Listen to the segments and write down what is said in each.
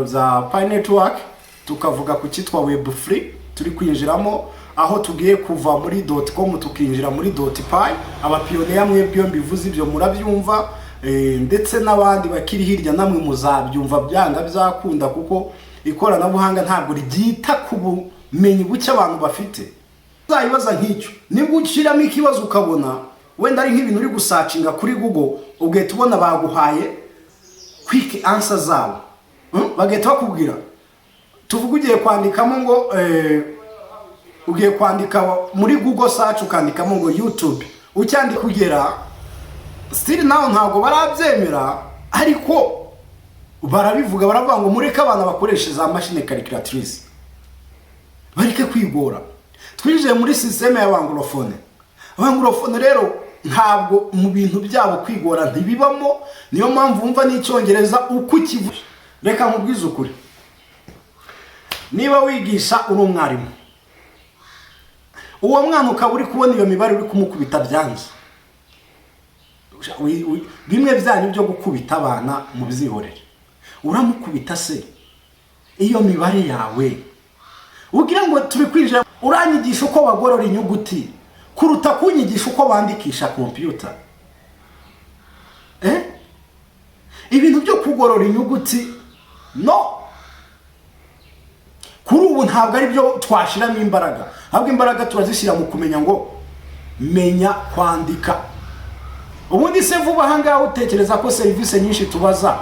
za Pi Network tukavuga ku cyitwa web free turi kwinjiramo aho tugiye kuva muri .com tukinjira muri .pi abapionera mwebwe mbivuze ibyo murabyumva ndetse n'abandi bakiri hirya namwe muzabyumva byanga byakunda kuko ikoranabuhanga ntabwo ryita ku bumenyi buke abantu bafite. Uzayibaza nk'icyo nibwo ushiramo ikibazo ukabona wenda ari nk'ibintu uri gusacinga kuri Google ugahita ubona baguhaye quick answer zabo bagahita bakubwira tuvuga ugiye kwandikamo ngo ugiye kwandika muri Google search ukandikamo ngo YouTube ucyandika kugera still naho ntabwo barabyemera ariko barabivuga baravuga ngo mureke abana bakoresha za machine calculatrice bareke kwigora. Twinjiye muri systeme y'abanglophone. Abanglophone rero ntabwo mu bintu byabo kwigora ntibibamo, niyo mpamvu umva n'icyongereza uko kivuga. Reka nkubwize ukuri, niba wigisha uri umwarimu uwo mwana ukaba uri kubona iyo mibare uri kumukubita byanze, bimwe byanyu byo gukubita abana mu bizihorere, uramukubita se iyo mibare yawe ugira ngo turi kwinjira uranyigisha uko bagorora inyuguti kuruta kunyigisha uko bandikisha computer. Ibintu byo kugorora inyuguti no kuri ubu ntabwo ari byo twashiramo imbaraga, ahubwo imbaraga turazishyira mu kumenya ngo menya kwandika. Ubundi se vuba ahangaha utekereza ko service nyinshi tubaza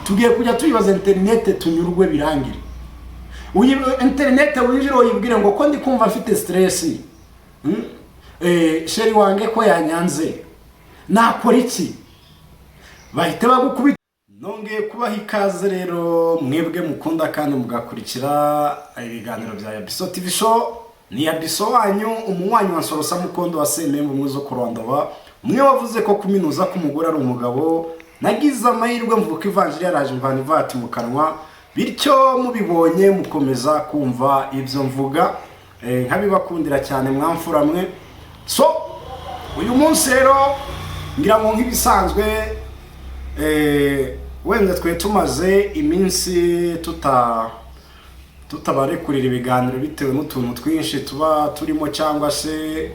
tugiye kujya tuyibaza internet tunyurwe birangire. Internet winjira uyibwire ngo ko ndi kumva mfite stress, sheri wange ko yanyanze nakora iki, bahite bagukubita. Nongeye kubaha ikaze rero mwebwe mukunda kandi mugakurikira ibiganiro bya Yabiso TV show. Ni Yabiso wanyu umunywanyi wa Nsorosa Mukondo wa Semembe mwizo kurondaba, umwe wavuze ko kuminuza k'umugore ari umugabo. Nagize amahirwe mvuka ivanjiri yaraje mvana ivati mu kanwa, bityo mubibonye mukomeza kumva ibyo mvuga, nkabibakundira cyane mwamfura mwe. So uyu munsi rero ngira ngo nk'ibisanzwe wenda twe tumaze iminsi tutabarekurira ibiganiro bitewe n'utuntu twinshi tuba turimo, cyangwa se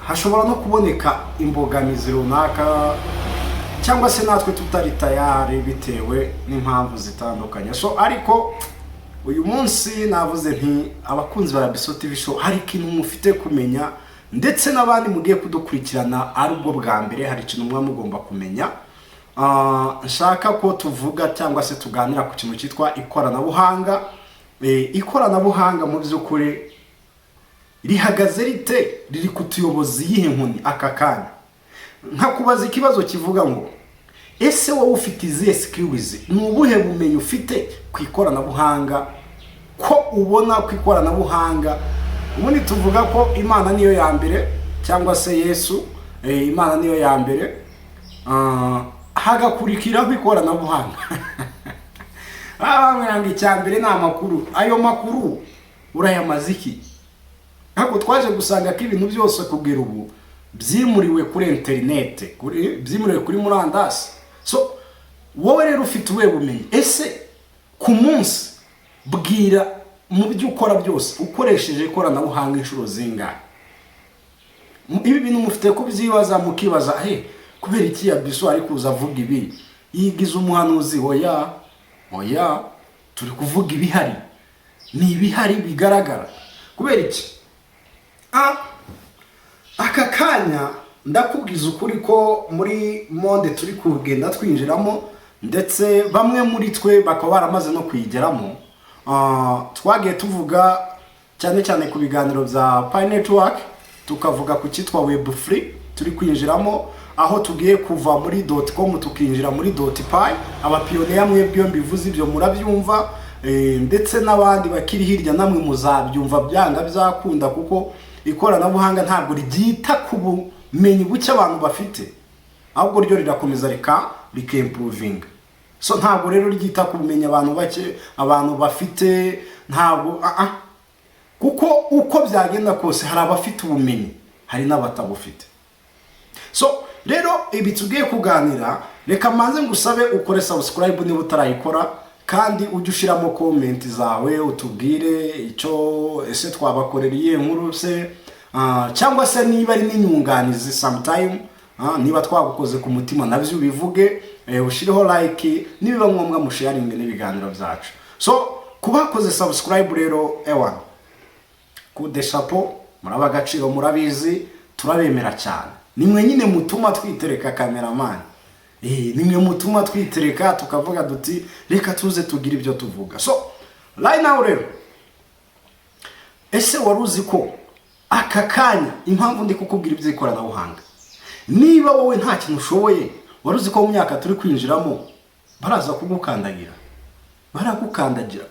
hashobora no kuboneka imbogamizi runaka, cyangwa se natwe tutari tayari bitewe n'impamvu zitandukanye. So ariko uyu munsi navuze nti abakunzi ba Yabiso TV show hari ikintu mufite kumenya, ndetse n'abandi mugiye kudukurikirana ari ubwo bwa mbere hari ikintu mwa mugomba kumenya. Nshaka ko tuvuga cyangwa se tuganira ku kintu cyitwa ikoranabuhanga. Ikoranabuhanga mu by'ukuri rihagaze rite, riri kutuyoboza yihe nkuni aka kanya. Nkakubaza ikibazo kivuga ngo ese wowe ufite izihe skills, ni ubuhe bumenyi ufite ku ikoranabuhanga, ko ubona ku ikoranabuhanga ubundi tuvuga ko Imana niyo ya mbere cyangwa se Yesu, Imana niyo ya mbere, hagakurikiraho ikoranabuhanga. Abamwanga icyambere ni amakuru. Ayo makuru urayamaze iki? Ntabwo twaje gusanga ko ibintu byose kubwira ubu byimuriwe kuri internet, byimuriwe kuri murandasi. So wowe rero ufite uwe bumenyi, ese ku munsi bwira mu byo ukora byose ukoresheje ikoranabuhanga inshuro zingahe? Ibi bintu mufite kubyibaza mukibaza kubera iki Yabiso ari kuza avuga ibi, yigize umuhanuzi? Oya turi kuvuga ibihari, ni ibihari bigaragara. Kubera iki aka kanya ndakubwiza ukuri ko muri monde turi kugenda twinjiramo, ndetse bamwe muri twe bakaba baramaze no kwigeramo. Twagiye tuvuga cyane cyane ku biganiro bya Pi Network tukavuga ku cyitwa web free turi kwinjiramo, aho tugiye kuva muri .com tukinjira muri .pi abapionera mwebwe mbivuze ibyo murabyumva, ndetse n'abandi bakiri hirya namwe muzabyumva byanga byakunda kuko ikoranabuhanga ntabwo ryita ku bumenyi buke abantu bafite, ahubwo ryo rirakomeza rikimprovinga. So ntabwo rero ryita ku bumenyi abantu bake abantu bafite, ntabwo kuko uko byagenda kose hari abafite ubumenyi hari n'abatabufite. So rero ibi tugiye kuganira, reka manze ngusabe ukore subscribe niba utarayikora, kandi ujye ushiramo comment zawe utubwire icyo ese twabakoreriye nkuru se cyangwa se niba ari n'inyunganizi sometime niba twagukoze ku mutima navyo bivuge ushireho like nibiba ngombwa musharing n'ibiganiro byacu. So kubakoze subscribe rero ewan ku de chapeau muraba gaciro murabizi turabemera cyane. Nimwe nyine mutuma twitereka cameraman. Nimwe mutuma twitereka tukavuga duti reka tuze tugira ibyo tuvuga. So right now rero ese waruzi ko aka kanya impamvu ndi kukubwira iby'ikoranabuhanga, niba wowe nta kintu ushoboye waruzi ko mu myaka turi kwinjiramo baraza kugukandagira,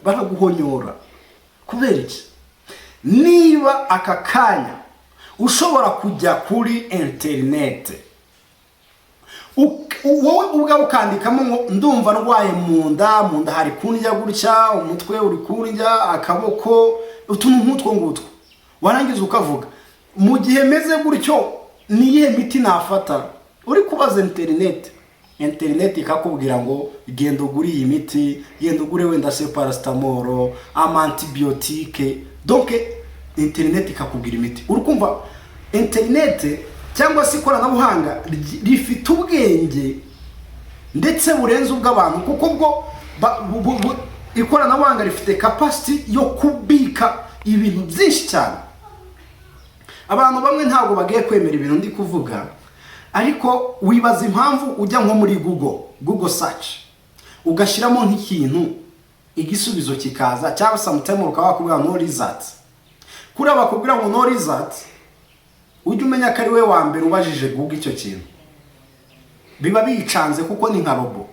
baraguhonyora. Kubera iki? Niba aka kanya ushobora kujya kuri internet wowe ubwa ukandikamo ngo ndumva ndwaye munda hari kundya gutya, umutwe uri kundya, akaboko, utuntu nk'utwo ngutwo, warangiza ukavuga mu gihe meze gutyo niye miti nafata, uri kubaza internet ikakubwira ngo genda ugure iyi miti, genda ugure wenda se paracetamol, antibiotique. Donc internet ikakubwira imiti. Urukumva internet cyangwa se ikoranabuhanga rifite ubwenge ndetse burenze ubw'abantu, kuko bwo ikoranabuhanga rifite capacity yo kubika ibintu byinshi cyane. Abantu bamwe ntabwo bagiye kwemera ibintu ndi kuvuga, ariko wibaza impamvu ujya nko muri Google search ugashiramo nk'ikintu igisubizo kikaza, cyangwa sometimes ukabakubwira no result. Kuri abakubwira ngo no result, ujye umenya ko ari we wa mbere ubajije Google icyo kintu. Biba bicanze kuko ni nka robo,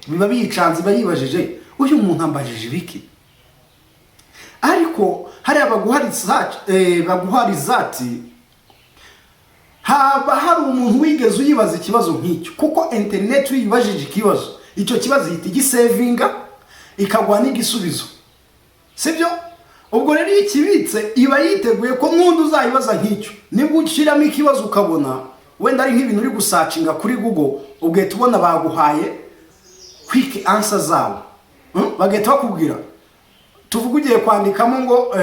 biba bicanze bayibajije uyu muntu ambajije ibiki. Ariko hari abaguhari search baguhari zati haba hari umuntu wigeze uyibaza ikibazo nk'icyo, kuko internet uyibajije ikibazo icyo kibazo yita igisavinga ikagwa n'igisubizo, sibyo? Ubwo rero ikibitse iba yiteguye ko n'undi uzayibaza nk'icyo. Nibwo ushiramo ikibazo ukabona wenda ari nk'ibintu uri gusacinga kuri Google, ugahita ubona baguhaye quick answer zawe. Bagahita bakubwira tuvuga ugiye kwandikamo ngo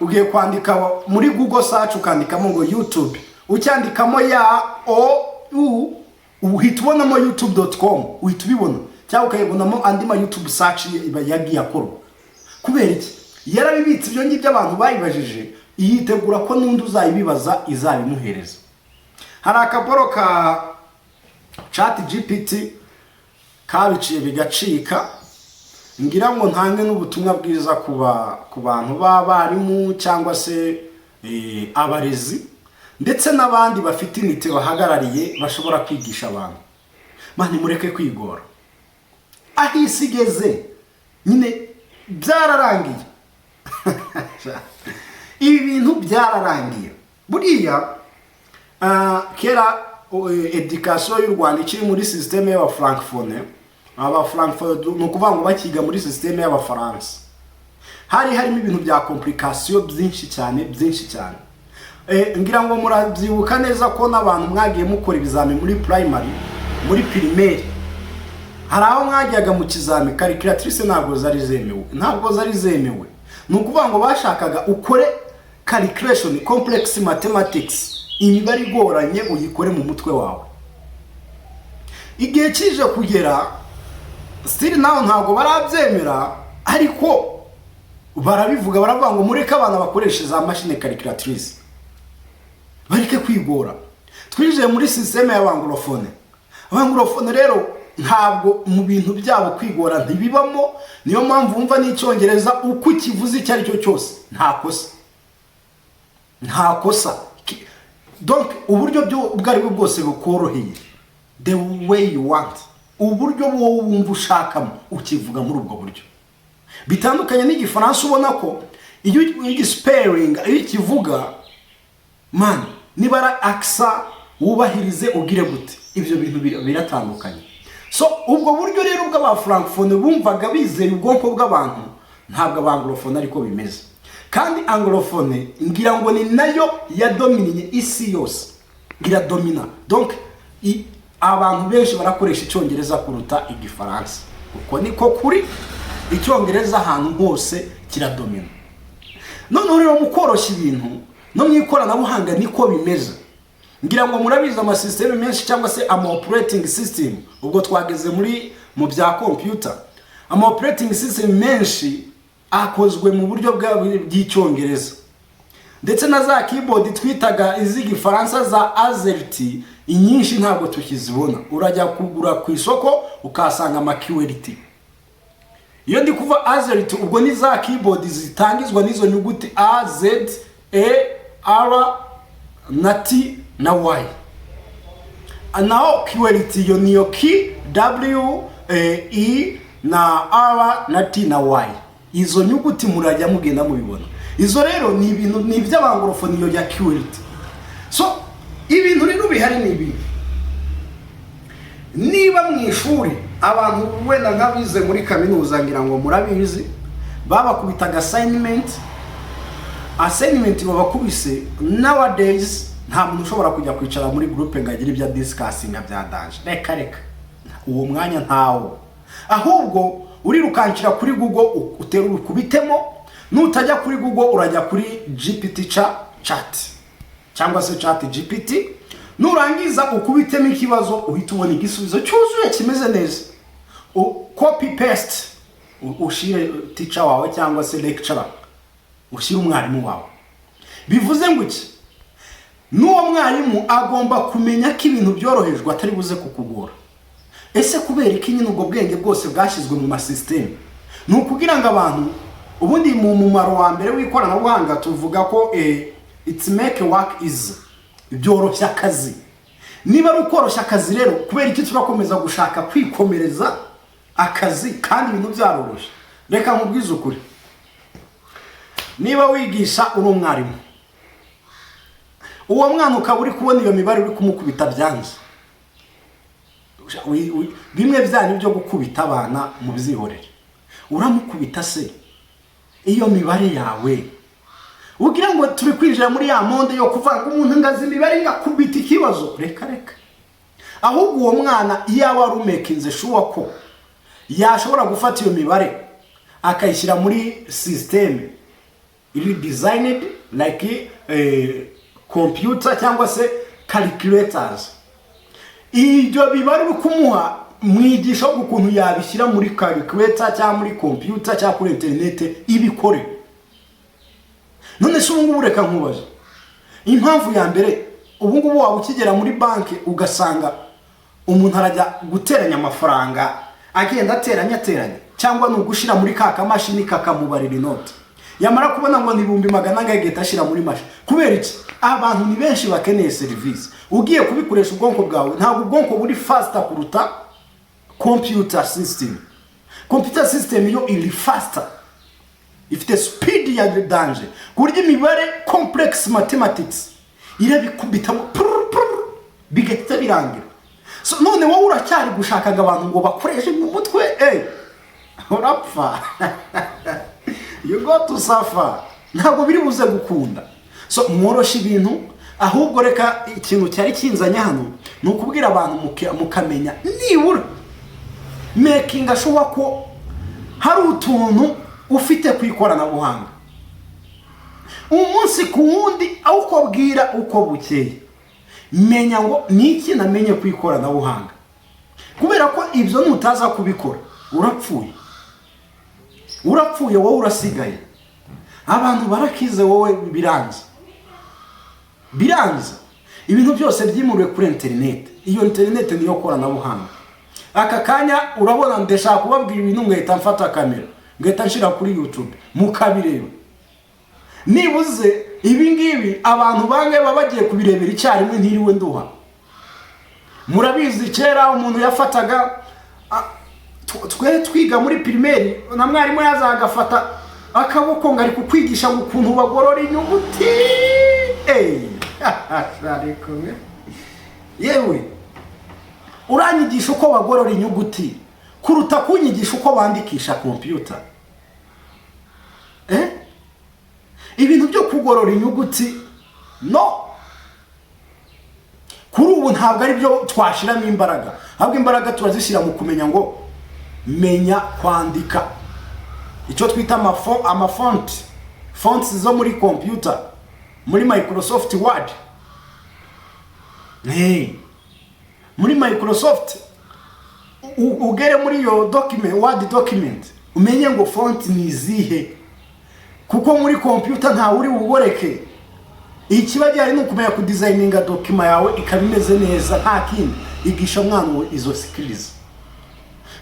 ugiye kwandika muri Google search ukandikamo ngo YouTube, ucyandikamo uhita ubonamo youtube.com, uhita ubibona, cyangwa ukayibonamo andi ma YouTube search iba yagiye akorwa. Kubera iki? Yarabibitse ibyo ngibyo abantu bayibajije, yitegura ko n'undi uzayibibaza izabimuhereza. Hari akaboro ka ChatGPT kabiciye bigacika, ngira ngo ntange n'ubutumwa bwiza ku bantu b'abarimu cyangwa se abarezi ndetse n'abandi bafite inite bahagarariye bashobora kwigisha abantu. Mani mureke kwigora, aho isi igeze nyine byararangiye. Ibi bintu byararangiye. Buriya kera education y'u Rwanda ikiri muri systeme y'aba francophone, aba francophone no kuvuga ngo bakiga muri systeme y'abafaransa, harimo ibintu bya complication byinshi cyane. Ngira ngo muravyibuka neza ko n'abantu mwagiye mukora ibizami muri primary, muri primaire, hari aho mwajyaga mu kizami calculatrice ntabwo zari zemewe. Nukuvuga ngo bashakaga ukore calculation complex mathematics, imibare igoranye uyikore mu mutwe wawe. Igihe kije kugera still now ntabwo barabyemera, ariko barabivuga, baravuga ngo mureke abana bakoresha za machine calculatrice, bareke kwigora. Twinjiye muri systeme y'abanglophone. Abanglophone rero ntabwo mu bintu byabo kwigora ntibibamo, niyo mpamvu wumva n'icyongereza uko kivuze icyo ari cyo cyose nta kosa. Donc uburyo bwari bwose bukoroheye, the way you want, uburyo wowe wumva ushakamo ukivuga muri ubwo buryo. Bitandukanye n'igifaransa ubona ko iyo spelling iyo kivuga man nibara aksa wubahirize ugire gute, ibyo bintu biratandukanye. So ubwo buryo rero bw'aba francophone bumvaga bizeye ubwonko bw'abantu, ntabwo abanglophone ariko bimeze. Kandi anglophone ngira ngo ni nayo yadominiye isi yose, iradomina. Donc abantu benshi barakoresha icyongereza kuruta igifaransa. uko niko kuri icyongereza ahantu hose kiradomina. None rero mu koroshya ibintu no mu ikoranabuhanga niko bimeze. Ngira ngo murabiza ama system menshi cyangwa se ama operating system, ubwo twageze mu bya computer. Ama operating system menshi akozwe mu buryo bw'icyongereza, ndetse na za keyboard twitaga iz'igifaransa za azerty inyinshi ntabwo tukizibona. Urajya kugura ku isoko ukasanga ama QWERTY. Iyo ndi kuva azerty ubwo ni za keyboard zitangizwa n'izo nyuguti A, Z, E, R na T na Y. Naho QWERTY yo niyo K, W, E na R na T na Y. Izo nyuguti murajya mugenda mubibona. Izo rero ni ibintu ni by'abangorofoni yo ya QWERTY. So ibintu rero bihari ni ibi. Niba mu ishuri abantu wenda nkabize muri kaminuza ngira ngo murabizi babakubitaga assignment babakubise. Nowadays nta muntu ushobora kujya kwicara muri groupe ngagira ibya discussinga bya danger. Reka uwo mwanya ntawo, ahubwo urirukankira kuri Google uterura ukubitemo. Nutajya kuri Google urajya kuri GPT chat cyangwa se chat GPT. Nurangiza ukubitemo ikibazo uhita ubona igisubizo cyuzuye kimeze neza. Copy paste ushire teacher wawe cyangwa se lecturer, ushire umwarimu wawe. Bivuze ngo iki? N'uwo mwarimu agomba kumenya ko ibintu byorohejwe atari buze kukugora. Ese kubera iki nyine ubwo bwenge bwose bwashyizwe mu masystem? Nukugira ngo abantu ubundi mu mumaro wa mbere w'ikoranabuhanga tuvuga ko it's make work easy, byoroshya akazi. Niba ari ukoroshya akazi rero kubera iki turakomeza gushaka kwikomereza akazi kandi ibintu byaroroshye? Reka nkubwize ukuri, niba wigisha uri umwarimu, uwo mwana ukaba uri kubona iyo mibare uri kumukubita byanze, bimwe byanyu byo gukubita abana mu byihorere, uramukubita se iyo mibare yawe ugira ngo turi kwinjira muri ya monde yo kuvanga umuntu ngazi imibare ngakubita ikibazo? Reka ahubwo uwo mwana iyo warumekinze shuwa ko yashobora gufata iyo mibare akayishyira muri system iri designed like computer cyangwa se calculators. Ibyo bibari bikumuha mwigisha ukuntu yabishyira muri calculator cyangwa muri computer cyangwa kuri internet ibikore. None se ubungubu reka nkubaje, impamvu ya mbere ubungubu waba ukigera muri banki ugasanga umuntu arajya guteranya amafaranga agenda ateranya cyangwa nugushira muri ka mashini kakamubarira inoti, yamara kubona ngo ni 200 ngahita ashira muri mashini. Kubera iki? Abantu ni benshi bakeneye service. Ugiye kubikoresha ubwonko bwawe, ntabwo ubwonko buri faster kuruta computer system. Computer system yo iri faster, ifite speed ya danger, kurya imibare complex mathematics irabikubita bigahita birangira. So none wowe uracyari gushakaga abantu ngo bakoreshe mu mutwe, urapfa. You go to suffer. Ntabwo biri buze gukunda. So mworoshye ibintu, ahubwo reka ikintu cyari kinzanya hano ni ukubwira abantu mukamenya nibura making sure ko hari utuntu ufite kwikoranabuhanga umunsi ku wundi aho ukobwira uko bukeye. Menya ngo niki namenye kwikoranabuhanga, kubera ko ibyo nutaza kubikora urapfuye wowe urasigaye. Abantu barakize wowe biranze. Ibintu byose byimuriwe kuri internet. Iyo internet niyo koranabuhanga. Aka kanya urabona ndashaka kubabwira ibintu ngahita mfata kamera ngahita nshira kuri YouTube mukabireba. Nibuze ibi ngibi abantu bange babagiye kubirebera icyarimwe ntiriwe nduha. Murabizi kera umuntu yafataga twe twiga muri primaire na mwarimu yazagafata akaboko ngari kukwigisha ukuntu bagorora inyuguti. Yewe uranyigisha uko bagorora inyuguti kuruta kunyigisha uko bandikisha computer. Ibintu byo kugorora inyuguti no, kuri ubu ntabwo ari byo twashiramo imbaraga, ahubwo imbaraga turazishyira mu kumenya ngo menya kwandika icyo twita fonts zo muri computer, muri Microsoft Word. Muri Microsoft ugere muri yo Word document umenye ngo font ni izihe, kuko muri computer nta uri bugoreke. Ikibajyanye no kumenya ku designinga document yawe ikabimeze neza, nta kindi. Igisha mwana izo skills,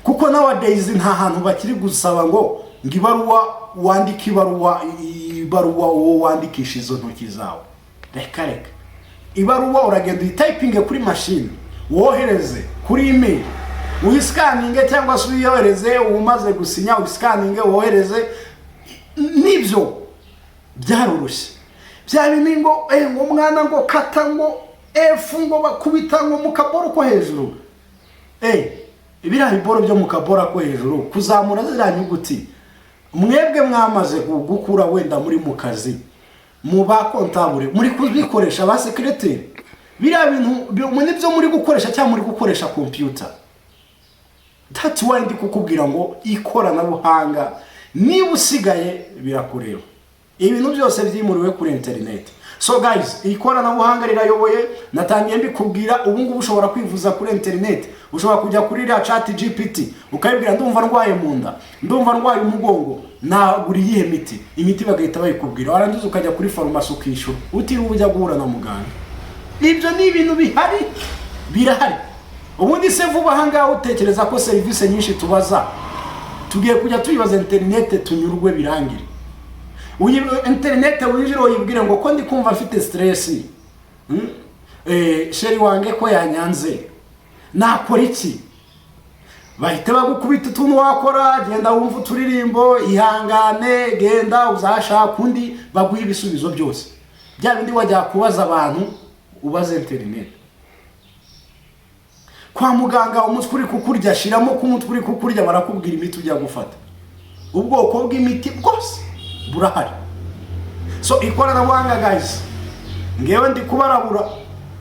kuko nowadays nta hantu bakiri gusaba ngo ngibaruwa wandika ibaruwa wandikisha izo ntoki zawe. Reka ibaruwa uragenda typing kuri machine, wohereze kuri email, uyiscanning cyangwa se uyohereze, umaze gusinya uyiscanning wohereze. Nibyo byaroroshye. Byabini ngo umwana ngo kata ngo F ngo bakubita ngo mukaboro ko hejuru. Ibira biboro byo mukabora ko hejuru kuzamura zira nyuguti. Mwebwe mwamaze gukura wenda muri mukazi, mu ba comptable muri kubikoresha ba secretary. Bira bintu nibyo muri gukoresha cyangwa muri gukoresha computer. That's why ndi kukubwira ngo ikoranabuhanga niba usigaye birakureba. Ibintu byose byimuriwe kuri internet. So guys, ikoranabuhanga rirayoboye. Natangiye mbikubwira ubu ngubu ushobora kwivuza kuri internet. Ushobora kujya kuri chat GPT ukayibwira ndumva ndwaye munda, ndumva ndwaye umugongo, nagura iyihe miti. Imiti bagahita bayikubwira. Warangiza ukajya kuri farumasi ukishura utiriwe ujya guhura na muganga. Ibyo ni ibintu birahari. Ubundi se vuba hanga utekereza ko service nyinshi tubaza tugiye kujya tuyibaza internet tunyurwe birangire. Internet winjira uyibwire ngo ko ndi kumva afite stress, sheri wange ko yanyanze, nakora iki? Bahita bagukubita utuntu wakora, genda wumva turirimbo, ihangane, genda uzashaka undi, baguha ibisubizo byose. Bya bindi wajya kubaza abantu ubaza internet. Kwa muganga umutwe uri kukurya, shiramo ku mutwe uri kukurya, barakubwira imiti ujya gufata. Ubwoko bw'imiti bwose burahari. So ikoranabuhanga guys, ngewe ndi kubarabura,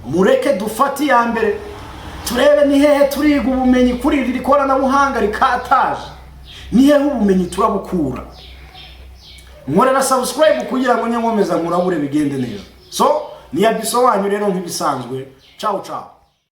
mureke dufati ya mbere turebe ni hehe turiga ubumenyi kuri iri koranabuhanga rikataje, ni hehe ubumenyi turabukura. Nkorera subscribe kugira ngo nyenkomeza murabure bigende neza. So ni yabisobanyu rero nk'ibisanzwe. Ciao ciao.